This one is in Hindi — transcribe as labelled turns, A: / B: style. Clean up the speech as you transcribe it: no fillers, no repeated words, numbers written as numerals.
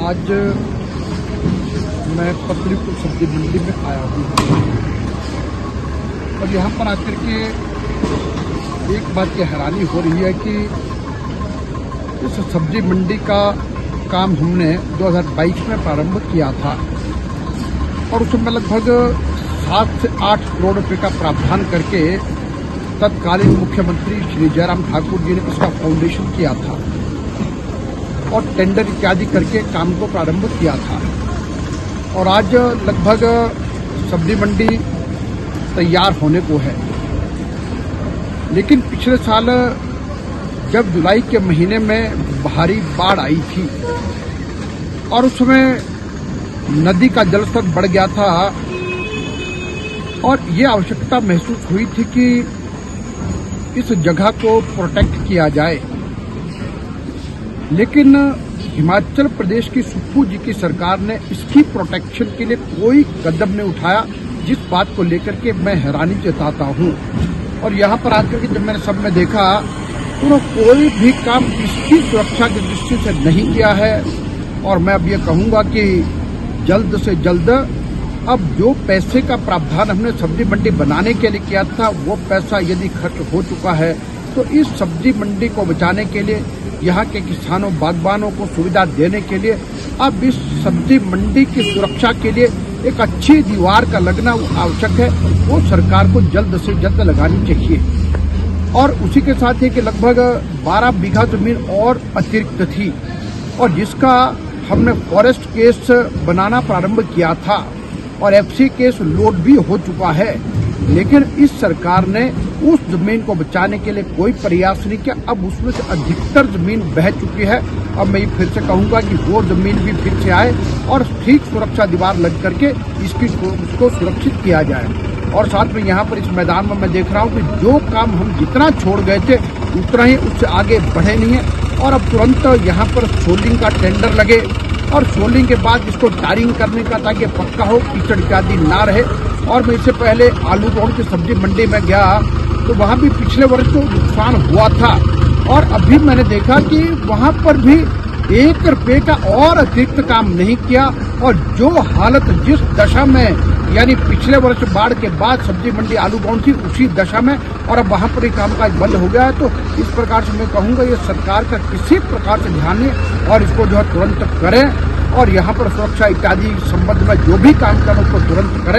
A: आज मैं पत्रीपुर सब्जी मंडी में आया हूँ और यहाँ पर आकर के एक बात की हैरानी हो रही है कि इस सब्जी मंडी का काम हमने 2022 में प्रारंभ किया था और उसमें लगभग 7 से 8 करोड़ रुपए का प्रावधान करके तत्कालीन मुख्यमंत्री श्री जयराम ठाकुर जी ने इसका फाउंडेशन किया था और टेंडर इत्यादि करके काम को प्रारंभ किया था। और आज लगभग सब्जी मंडी तैयार होने को है, लेकिन पिछले साल जब जुलाई के महीने में भारी बाढ़ आई थी और उसमें नदी का जलस्तर बढ़ गया था और ये आवश्यकता महसूस हुई थी कि इस जगह को प्रोटेक्ट किया जाए, लेकिन हिमाचल प्रदेश की सुप्पू जी की सरकार ने इसकी प्रोटेक्शन के लिए कोई कदम नहीं उठाया, जिस बात को लेकर के मैं हैरानी जताता हूँ। और यहाँ पर आकर के जब मैंने सब में देखा तो कोई भी काम इसकी सुरक्षा की दृष्टि से नहीं किया है। और मैं अब ये कहूँगा कि जल्द से जल्द अब जो पैसे का प्रावधान हमने सब्जी मंडी बनाने के लिए किया था वो पैसा यदि खर्च हो चुका है तो इस सब्जी मंडी को बचाने के लिए, यहाँ के किसानों बागबानों को सुविधा देने के लिए अब इस सब्जी मंडी की सुरक्षा के लिए एक अच्छी दीवार का लगना आवश्यक है। वो सरकार को जल्द से जल्द लगानी चाहिए। और उसी के साथ ही कि लगभग 12 बीघा जमीन और अतिरिक्त थी और जिसका हमने फॉरेस्ट केस बनाना प्रारंभ किया था और एफसी केस लोड भी हो चुका है, लेकिन इस सरकार ने उस जमीन को बचाने के लिए कोई प्रयास नहीं किया। अब उसमें से अधिकतर जमीन बह चुकी है। अब मैं फिर से कहूंगा कि वो जमीन भी फिर से आए और ठीक सुरक्षा दीवार लग करके उसको सुरक्षित किया जाए। और साथ में यहाँ पर इस मैदान में मैं देख रहा हूँ कि जो काम हम जितना छोड़ गए थे उतना ही उससे आगे बढ़े नहीं है। और अब तुरंत यहाँ पर सोलिंग का टेंडर लगे और सोलिंग के बाद इसको टारिंग करने का, ताकि पक्का हो, कीचड़ इत्यादि ना रहे। और मैं इससे पहले आलू रोड की सब्जी मंडी में गया तो वहाँ भी पिछले वर्ष तो नुकसान हुआ था और अभी मैंने देखा कि वहाँ पर भी 1 रुपये का और अतिरिक्त काम नहीं किया। और जो हालत जिस दशा में, यानी पिछले वर्ष बाढ़ के बाद सब्जी मंडी आलू बाउंड थी, उसी दशा में, और अब वहाँ पर ही कामकाज बंद हो गया है। तो इस प्रकार से मैं कहूँगा ये सरकार का किसी प्रकार से ध्यान नहीं और इसको जो है तुरंत करें और यहाँ पर सुरक्षा इत्यादि संबंध में जो भी काम करें उसको तुरंत करें।